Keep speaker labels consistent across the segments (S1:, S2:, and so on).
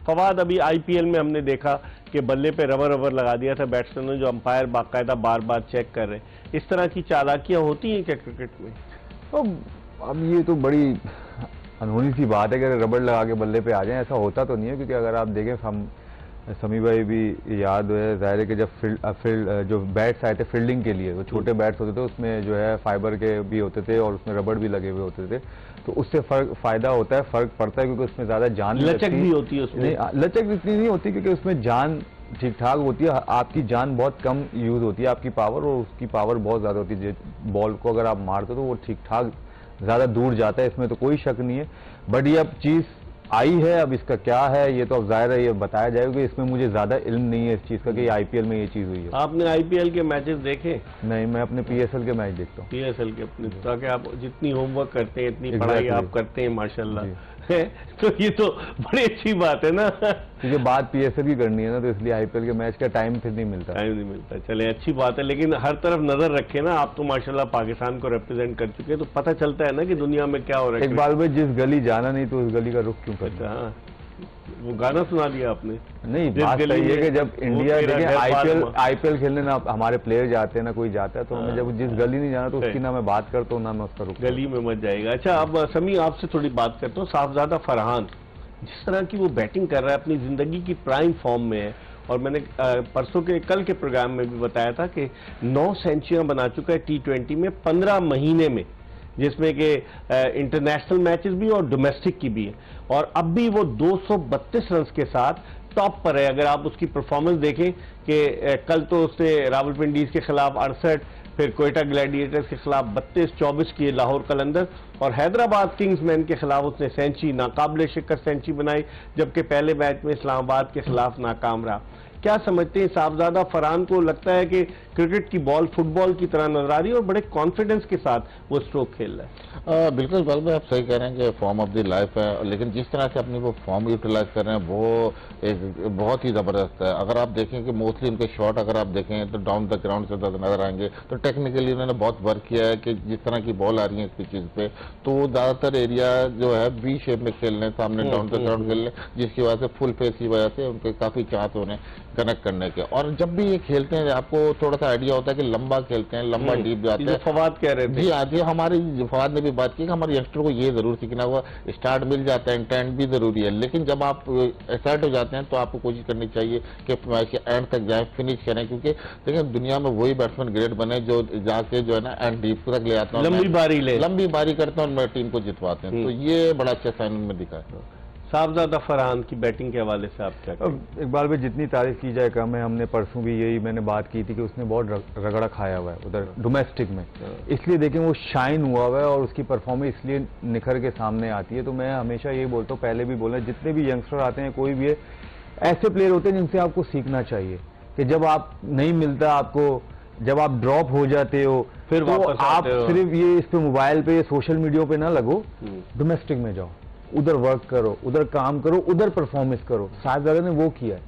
S1: फवाद, अभी आईपीएल में हमने देखा कि बल्ले पे रबर रबर लगा दिया था बैट्समैन ने, जो अंपायर बाकायदा बार बार चेक कर रहे हैं। इस तरह की चालाकियां होती हैं क्या क्रिकेट में?
S2: तो अब ये तो बड़ी अनहोनी सी बात है कि अगर रबड़ लगा के बल्ले पे आ जाए, ऐसा होता तो नहीं है। क्योंकि अगर आप देखें, हम समी भाई भी याद है, जाहिर है कि जब जो बैट्स आए थे फील्डिंग के लिए, वो छोटे बैट्स होते थे, उसमें जो है फाइबर के भी होते थे और उसमें रबड़ भी लगे हुए होते थे, तो उससे फायदा होता है, फर्क पड़ता है, क्योंकि उसमें ज्यादा जान
S1: लचक भी होती है उसमें।
S2: नहीं, लचक इतनी नहीं होती, क्योंकि उसमें जान ठीक ठाक होती है, आपकी जान बहुत कम यूज होती है, आपकी पावर, और उसकी पावर बहुत ज्यादा होती है। बॉल को अगर आप मारते हो तो वो ठीक ठाक ज्यादा दूर जाता है, इसमें तो कोई शक नहीं है। बट ये अब चीज आई है, अब इसका क्या है ये तो अब जाहिर है ये बताया जाएगा, कि इसमें मुझे ज्यादा इल्म नहीं है इस चीज का कि आईपीएल में ये चीज हुई है।
S1: आपने आईपीएल के मैचेस देखे?
S2: नहीं, मैं अपने पीएसएल के मैच देखता हूँ।
S1: पीएसएल के अपने, ताकि आप जितनी होमवर्क करते हैं, इतनी पढ़ाई आप करते हैं माशाल्लाह है, तो ये तो बड़ी अच्छी बात है ना,
S2: क्योंकि बात पीएसएल की करनी है ना, तो इसलिए आईपीएल के मैच का टाइम फिर नहीं मिलता।
S1: चले अच्छी बात है, लेकिन हर तरफ नजर रखे ना, आप तो माशाल्लाह पाकिस्तान को रिप्रेजेंट कर चुके हैं, तो पता चलता है ना कि दुनिया में क्या हो रहा है।
S2: एक बार में जिस गली जाना नहीं तो उस गली का रुख क्यों करता?
S1: हाँ, वो गाना सुना दिया आपने।
S2: नहीं, बात सही है कि जब इंडिया देखें आईपीएल खेलने ना हमारे प्लेयर जाते हैं ना कोई जाता है, तो हमें जब जिस गली नहीं जाना तो उसकी ना मैं बात करता हूँ ना मैं उसका रुख।
S1: गली में मत जाएगा। अच्छा, अब समी आपसे थोड़ी बात करता हूँ। साहबजादा फरहान जिस तरह की वो बैटिंग कर रहा है, अपनी जिंदगी की प्राइम फॉर्म में है, और मैंने परसों के कल के प्रोग्राम में भी बताया था कि 9 सेंचुरियां बना चुका है T20 में 15 महीने में, जिसमें कि इंटरनेशनल मैचेस भी और डोमेस्टिक की भी है, और अब भी वो 232 रन के साथ टॉप पर है। अगर आप उसकी परफॉर्मेंस देखें कि कल तो उसने रावलपिंडीज के खिलाफ 68, फिर कोयटा ग्लैडिएटर्स के खिलाफ 32-24 किए लाहौर कलंदर, और हैदराबाद किंग्समैन के खिलाफ उसने सेंचुरी, नाकाबिले शिकस्त सेंचुरी बनाई, जबकि पहले मैच में इस्लामाबाद के खिलाफ नाकाम रहा। क्या समझते हैं, साहबजादा फरहान को लगता है कि क्रिकेट की बॉल फुटबॉल की तरह नजर आ रही है और बड़े कॉन्फिडेंस के साथ वो स्ट्रोक खेल रहा है?
S3: बिल्कुल इकबाल भाई, आप सही कह रहे हैं कि फॉर्म ऑफ द लाइफ है, लेकिन जिस तरह से अपनी वो फॉर्म यूटिलाइज कर रहे हैं वो एक बहुत ही जबरदस्त है। अगर आप देखें कि मोस्टली उनके शॉट अगर आप देखें तो डाउन द ग्राउंड से नजर आएंगे, तो टेक्निकली उन्होंने बहुत वर्क किया है कि जिस तरह की बॉल आ रही है इस चीज पे, तो ज्यादातर एरिया जो है बी शेप में खेल रहे हैं, सामने डाउन द ग्राउंड खेल रहे हैं, जिसकी वजह से फुल फेस की वजह से उनके काफी चांस हो रहे हैं कनेक्ट करने के। और जब भी ये खेलते हैं आपको थोड़ा सा आइडिया होता है कि लंबा खेलते हैं, लंबा डीप जाते हैं।
S1: फवाद कह रहे थे
S3: जी हाँ, जी हमारी फवाद ने भी बात की कि हमारे यंगस्टर को ये जरूर सीखना हुआ, स्टार्ट मिल जाता है, इंटेंट भी जरूरी है, लेकिन जब आप एक्साइट हो जाते हैं तो आपको कोशिश करनी चाहिए कि मैच के एंड तक जाए, फिनिश करें, क्योंकि देखिए दुनिया में वही बैट्समैन ग्रेट बने जो जाके जो है ना एंड डीप तक ले आते हैं, लंबी बारी करते हैं और टीम को जितवाते हैं। तो ये बड़ा अच्छा साइन में दिखा है।
S1: साहबजादा फरहान की बैटिंग के हवाले से आप क्या कहेंगे?
S2: इकबाल भाई, जितनी तारीफ की जाए कम है। हमने परसों भी यही मैंने बात की थी कि उसने बहुत रगड़ा खाया हुआ है उधर डोमेस्टिक में, इसलिए देखें वो शाइन हुआ हुआ है और उसकी परफॉर्मेंस इसलिए निखर के सामने आती है। तो मैं हमेशा यही बोलता हूँ, पहले भी बोला, जितने भी यंगस्टर आते हैं कोई भी है, ऐसे प्लेयर होते हैं जिनसे आपको सीखना चाहिए कि जब आप नहीं मिलता आपको, जब आप ड्रॉप हो जाते हो फिर तो आप सिर्फ ये इस पे मोबाइल पे सोशल मीडिया पे ना लगो, डोमेस्टिक में जाओ, उधर वर्क करो, उधर काम करो, उधर परफॉर्मेंस करो। साहबजादा ने वो किया है।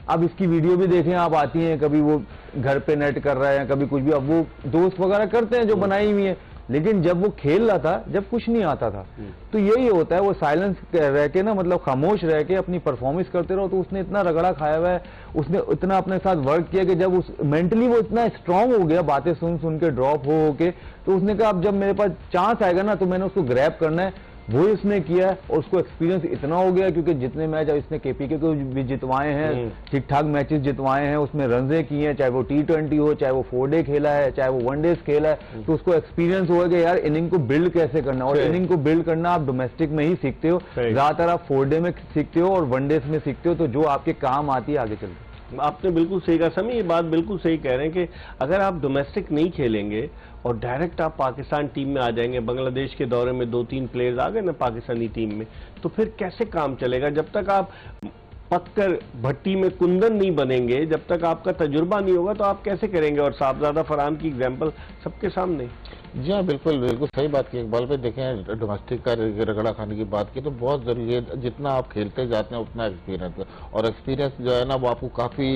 S2: अब इसकी वीडियो भी देखें आप, आती हैं, कभी वो घर पे नेट कर रहा है, कभी कुछ भी, अब वो दोस्त वगैरह करते हैं जो बनाई हुई है, लेकिन जब वो खेल रहा था, जब कुछ नहीं आता था, तो यही होता है, वो साइलेंस रह के ना, मतलब खामोश रह के अपनी परफॉर्मेंस करते रहो। तो उसने इतना रगड़ा खाया हुआ है, उसने इतना अपने साथ वर्क किया कि जब उस मेंटली वो इतना स्ट्रांग हो गया, बातें सुन सुन के ड्रॉप हो के, तो उसने कहा अब जब मेरे पास चांस आएगा ना तो मैंने उसको ग्रैब करना है। वो इसने किया है और उसको एक्सपीरियंस इतना हो गया, क्योंकि जितने मैच इसने केपीके को भी जितवाए हैं, ठीक ठाक मैचेस जितवाए हैं, उसमें रनजे किए हैं, चाहे वो T20 हो, चाहे वो 4 डे खेला है, चाहे वो 1 डे खेला है, तो उसको एक्सपीरियंस हुआ कि यार इनिंग को बिल्ड कैसे करना, और इनिंग को बिल्ड करना आप डोमेस्टिक में ही सीखते हो, ज्यादातर आप 4 डे में सीखते हो और 1 डे में सीखते हो, तो जो आपके काम आती है आगे चलते।
S1: आपने बिल्कुल सही कहा समी, ये बात बिल्कुल सही कह रहे हैं कि अगर आप डोमेस्टिक नहीं खेलेंगे और डायरेक्ट आप पाकिस्तान टीम में आ जाएंगे, बांग्लादेश के दौरे में 2-3 प्लेयर्स आ गए ना पाकिस्तानी टीम में, तो फिर कैसे काम चलेगा? जब तक आप पककर भट्टी में कुंदन नहीं बनेंगे, जब तक आपका तजुर्बा नहीं होगा, तो आप कैसे करेंगे? और साहबजादा फरहान की एग्जाम्पल सबके सामने।
S3: जी हाँ, बिल्कुल बिल्कुल सही बात की इकबाल भाई। देखें, डोमेस्टिक का रगड़ा खाने की बात की तो बहुत जरूरी है। जितना आप खेलते जाते हैं उतना एक्सपीरियंस है, और एक्सपीरियंस जो है ना वो आपको काफी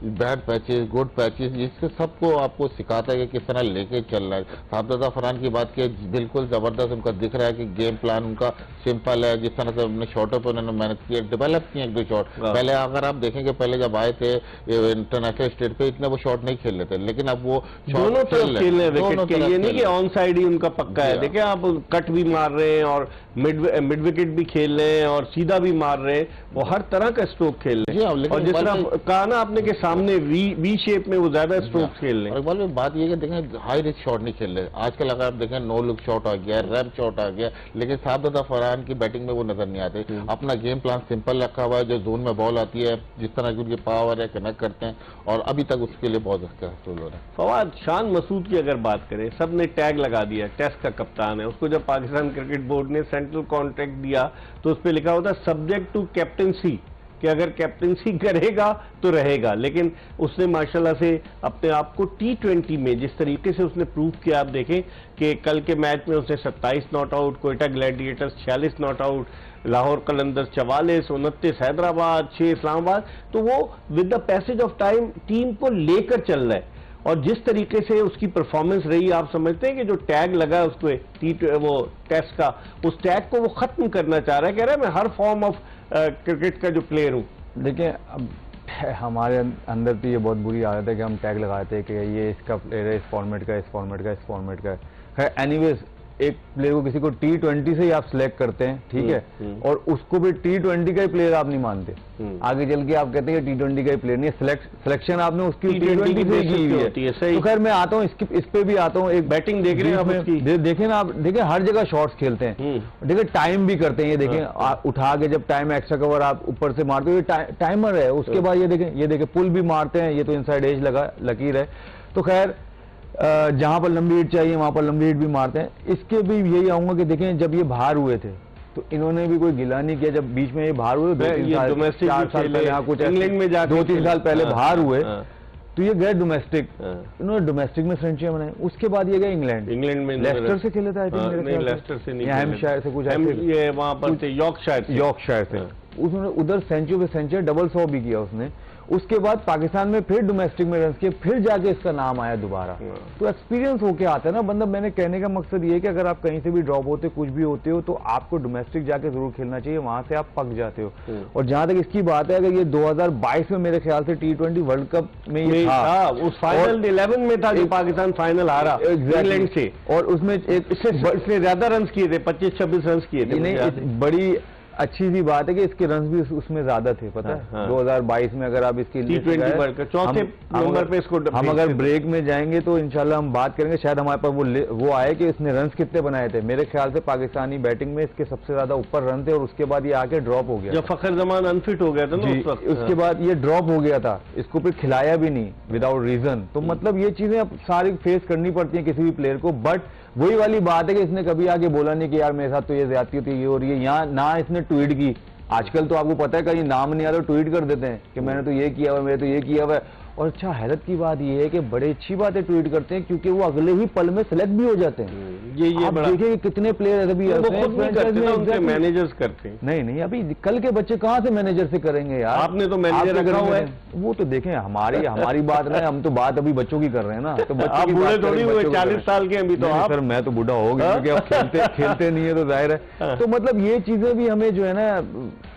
S3: बैड पैचेस, गुड पैचेस, जिससे सबको आपको सिखाता है कि किस तरह लेके चल रहा है। शाहजादा फरहान की बात की, बिल्कुल जबरदस्त उनका दिख रहा है कि गेम प्लान उनका सिंपल है। जिस तरह से अपने शॉटों पर उन्होंने मेहनत की, डेवलप किए एक दो शॉट। पहले अगर आप देखेंगे, पहले जब आए थे इंटरनेशनल स्टेज पे इतने वो शॉट नहीं खेल लेते, लेकिन अब वो
S1: दोनों तरफ खेल रहे हैं विकेट के, ये नहीं कि ऑन साइड ही उनका पक्का है। देखिए आप कट भी मार रहे हैं और मिड विकेट भी खेल रहे हैं और सीधा भी मार रहे हैं, वो हर तरह का स्ट्रोक खेल रहे हैं। और जिस तरह कहा ना आपने के सामने वी शेप में वो ज्यादा स्ट्रोक खेल रहे हैं।
S3: इकबाल में बात ये है कि देखें हाई रिस्क शॉट नहीं खेल रहे आजकल। अगर आप देखें नो लुक शॉट आ गया, रैप शॉट आ गया, लेकिन शाहजादा फरहान की बैटिंग में वो नजर नहीं आते। अपना गेम प्लान सिंपल रखा हुआ है, जो जोन में बॉल आती है जिस तरह की उनकी पावर है कनेक्ट करते हैं, और अभी तक उसके लिए बहुत सक्सेसफुल हो रहे हैं।
S1: फवाद, शान मसूद की अगर बात करें, सबने टैग लगा दिया, टेस्ट का कप्तान है। उसको जब पाकिस्तान क्रिकेट बोर्ड ने सेंट्रल कॉन्ट्रैक्ट दिया तो उस पर लिखा होता सब्जेक्ट टू कैप्टनसी, कि अगर कैप्टनसी करेगा तो रहेगा। लेकिन उसने माशाल्लाह से अपने आप को T20 में जिस तरीके से उसने प्रूव किया, आप देखें कि कल के मैच में उसने 27 not out, Quetta Gladiators 46 not out, Lahore Qalandars 44, 29 Hyderabad, 6 Islamabad. तो वो with the passage of time team को लेकर चल रहा है, और जिस तरीके से उसकी परफॉर्मेंस रही, आप समझते हैं कि जो टैग लगा है उसको वो टेस्ट का, उस टैग को वो खत्म करना चाह रहा है। कह रहा है मैं हर फॉर्म ऑफ क्रिकेट का जो प्लेयर हूं।
S2: देखिए, अब हमारे अंदर तो ये बहुत बुरी आदत है कि हम टैग लगाते हैं कि ये इसका प्लेयर है, इस फॉर्मेट का, इस फॉर्मेट का, इस फॉर्मेट का। खैर एनीवेज, एक प्लेयर को किसी को T20 से ही आप सिलेक्ट करते हैं, ठीक है, और उसको भी T20 का ही प्लेयर आप नहीं मानते। आगे चल के आप कहते हैं कि T20 का ही प्लेयर नहीं है, सिलेक्शन आपने उसकी T20 से की हुई है। तो खैर मैं आता हूँ इस पे भी आता हूँ। एक बैटिंग देख रहे हैं, देखें ना आप, देखें हर जगह शॉट्स खेलते हैं, देखिए टाइम भी करते हैं। ये देखें उठा के जब टाइम एक्स्ट्रा कवर आप ऊपर से मारते हो, ये टाइमर है। उसके बाद ये देखें पुल भी मारते हैं, ये तो इनसाइड एज लगा लकीर है। तो खैर जहां पर लंबी हिट चाहिए वहां पर लंबी हिट भी मारते हैं। इसके भी यही आऊंगा कि देखें जब ये बाहर हुए थे तो इन्होंने भी कोई गिला नहीं किया। जब बीच में ये बाहर हुए 4 साल पहले, यहाँ कुछ इंग्लैंड में 2-3 साल पहले बाहर हुए, तो ये गए डोमेस्टिक, इन्होंने डोमेस्टिक में सेंचुरी बनाई। उसके बाद ये गए इंग्लैंड में लेस्टर से खेले थे,
S1: लेस्टर से नहीं,
S2: हैम्पशायर से कुछ,
S1: ये वहां पर
S2: यॉर्कशायर से। उसने उधर सेंचुरी पे सेंचुरी, डबल 100 भी किया उसने। उसके बाद पाकिस्तान में फिर डोमेस्टिक में रन किए, फिर जाके इसका नाम आया दोबारा। तो एक्सपीरियंस होके आता है ना बंदा। मैंने कहने का मकसद ये है कि अगर आप कहीं से भी ड्रॉप होते, कुछ भी होते हो, तो आपको डोमेस्टिक जाके जरूर खेलना चाहिए, वहां से आप पक जाते हो। और जहां तक इसकी बात है, अगर ये 2022 में मेरे ख्याल से T20 वर्ल्ड कप में ये था,
S1: उस फाइनल 11 में था जो पाकिस्तान फाइनल हारा इंग्लैंड से,
S2: और उसमें
S1: इससे ज्यादा रन किए थे, 25-26 रन किए थे।
S2: नहीं, बड़ी अच्छी सी बात है कि इसके रन भी उसमें ज्यादा थे, पता है। 2022 में अगर आप इसकी
S1: T20 वर्ल्ड कप चौथे नंबर पे इसको,
S2: हम अगर ब्रेक में जाएंगे तो इंशाल्लाह हम बात करेंगे, शायद हमारे पास वो आए कि इसने रन कितने बनाए थे। मेरे ख्याल से पाकिस्तानी बैटिंग में इसके सबसे ज्यादा ऊपर रन थे, और उसके बाद ये आके ड्रॉप हो गया।
S1: जब फखर जमान अनफिट हो गया था ना उस वक्त,
S2: उसके बाद ये ड्रॉप हो गया था, इसको फिर खिलाया भी नहीं विदाउट रीजन। तो मतलब ये चीजें अब सारी फेस करनी पड़ती है किसी भी प्लेयर को। बट वही वाली बात है कि इसने कभी आगे बोला नहीं कि यार मेरे साथ तो ये ज्यादती होती है, ये और ये, यहाँ ना इसने ट्वीट की। आजकल तो आपको पता है कहीं नाम नहीं आता, ट्वीट कर देते हैं कि मैंने तो ये किया हुआ, मैंने तो ये किया हुआ। और अच्छा, हैरत की बात ये है कि बड़े अच्छी बातें ट्वीट करते हैं, क्योंकि वो अगले ही पल में सेलेक्ट भी हो जाते हैं। ये
S1: बड़ा
S2: देखिए कितने प्लेयर अभी
S1: मैनेजर्स करते हैं।
S2: नहीं, अभी कल के बच्चे कहाँ से मैनेजर से करेंगे यार?
S1: आपने तो मैनेजर रखा हुआ है।
S2: वो तो देखें हमारी बात नहीं, हम तो बात अभी बच्चों की कर रहे हैं ना। तो
S1: आप बूढ़े थोड़ी हुए, 40 साल के अभी तो आप।
S2: सर मैं तो बूढ़ा हो गया, क्योंकि अब खेलते नहीं है, तो जाहिर है। तो मतलब ये चीजें भी हमें जो है ना,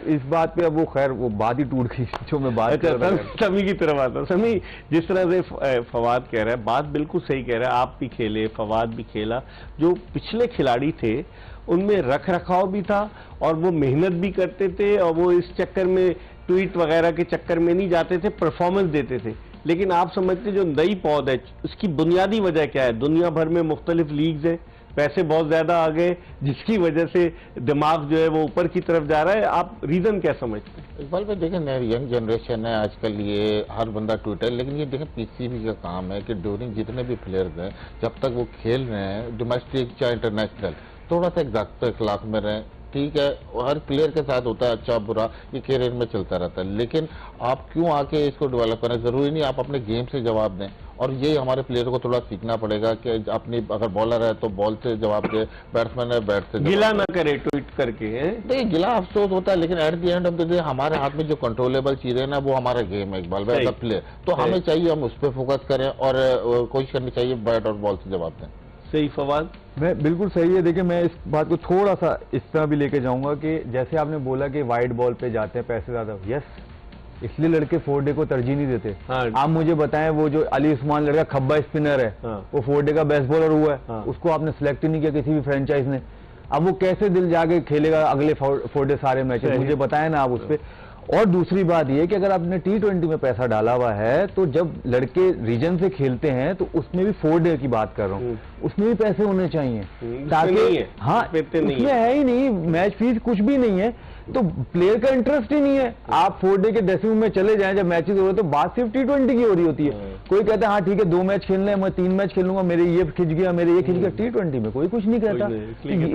S2: इस बात पे अब वो खैर वो बात ही टूट गई जो मैं बात कर रहा हूं।
S1: समी की तरफ आता हूं। समी, जिस तरह से फवाद कह रहा है, बात बिल्कुल सही कह रहा है। आप भी खेले, फवाद भी खेला। जो पिछले खिलाड़ी थे उनमें रख रखाव भी था, और वो मेहनत भी करते थे, और वो इस चक्कर में ट्वीट वगैरह के चक्कर में नहीं जाते थे, परफॉर्मेंस देते थे। लेकिन आप समझते जो नई पौध है, उसकी बुनियादी वजह क्या है? दुनिया भर में मुख्तलिफ लीग्स है, पैसे बहुत ज्यादा आ गए, जिसकी वजह से दिमाग जो है वो ऊपर की तरफ जा रहा है। आप रीजन क्या समझते हैं?
S3: इकबाल भाई देखें, यंग जनरेशन है आजकल, ये हर बंदा ट्विटर, लेकिन ये देखें पीसीबी का काम है कि ड्यूरिंग जितने भी प्लेयर्स हैं, जब तक वो खेल रहे हैं डोमेस्टिक चाहे इंटरनेशनल, थोड़ा सा एग्जैक्ट इखलाक में रहें। ठीक है, हर प्लेयर के साथ होता है अच्छा बुरा, ये कैरियर में चलता रहता है, लेकिन आप क्यों आके इसको डेवलप करें? जरूरी नहीं आप अपने गेम से जवाब दें। और यही हमारे प्लेयर को थोड़ा सीखना पड़ेगा कि अपनी अगर बॉलर है तो बॉल से जवाब दे, बैट्समैन है बैट से
S1: गिला ना करे ट्वीट करके है।
S3: देखिए गिला अफसोस होता है, लेकिन at the end of the day हमारे हाथ में जो कंट्रोलेबल चीजें ना वो हमारा गेम है इकबाल भाई, एज अ प्लेयर। तो हमें चाहिए हम उस पर फोकस करें और कोशिश करनी चाहिए बैट और बॉल से जवाब दें।
S1: सही फवाद?
S2: मैं बिल्कुल सही है। देखिए मैं इस बात को थोड़ा सा इस तरह भी लेके जाऊंगा कि जैसे आपने बोला कि वाइड बॉल पे जाते हैं पैसे ज्यादा, यस, इसलिए लड़के 4 डे को तरजीह नहीं देते।
S1: हाँ। आप
S2: मुझे बताएं वो जो अली उस्मान लड़का खब्बा स्पिनर है,
S1: हाँ।
S2: वो 4 डे का बेस्ट बॉलर हुआ है,
S1: हाँ।
S2: उसको आपने सिलेक्ट ही नहीं किया किसी भी फ्रेंचाइज ने। अब वो कैसे दिल जाके खेलेगा अगले 4 डे सारे मैचेस, मुझे बताएं ना आप उस पर। और दूसरी बात ये कि अगर आपने T20 में पैसा डाला हुआ है तो जब लड़के रीजन से खेलते हैं तो उसमें भी 4 डे की बात कर रहा हूँ, उसमें भी पैसे होने चाहिए ताकि, हाँ उसमें है ही नहीं, मैच फीस कुछ भी नहीं है, तो प्लेयर का इंटरेस्ट ही नहीं है। आप 4 डे के ड्रेसिंग रूम में चले जाएं जब मैचेस हो रहे तो बात सिर्फ T20 की हो रही होती है। कोई कहता है हाँ ठीक है 2 मैच खेलने हैं, मैं 3 मैच खेलूंगा, मेरे ये खिंच गया, मेरे ये खिंच गया। T20 में कोई कुछ नहीं कहता।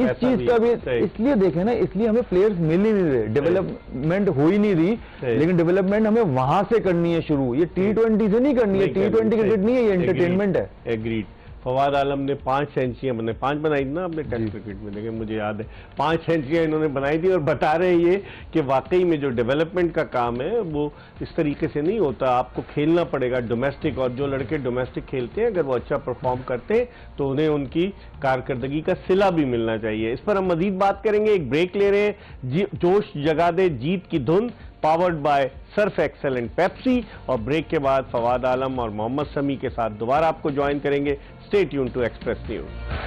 S2: इस चीज का भी इसलिए देखें ना, इसलिए हमें प्लेयर्स मिल ही नहीं रहे, डेवलपमेंट हो ही नहीं रही। लेकिन डेवलपमेंट हमें वहां से करनी है शुरू, ये T20 से नहीं करनी है। T20 क्रिकेट नहीं है, ये एंटरटेनमेंट है।
S1: एग्रीड। फवाद आलम ने 5 सेंचुरियां बनाई, 5 बनाई थी ना आपने टेस्ट क्रिकेट में, देखिए मुझे याद है 5 सेंचुरियां इन्होंने बनाई थी। और बता रहे हैं ये कि वाकई में जो डेवलपमेंट का काम है वो इस तरीके से नहीं होता, आपको खेलना पड़ेगा डोमेस्टिक। और जो लड़के डोमेस्टिक खेलते हैं अगर वो अच्छा परफॉर्म करते हैं तो उन्हें उनकी कारकर्दगी का सिला भी मिलना चाहिए। इस पर हम मजीद बात करेंगे, एक ब्रेक ले रहे हैं। जोश जगा दे जीत की धुन, powered by Surf Excel and Pepsi. और ब्रेक के बाद फवाद आलम और मोहम्मद समी के साथ दोबारा आपको ज्वाइन करेंगे। Stay tune to Express news.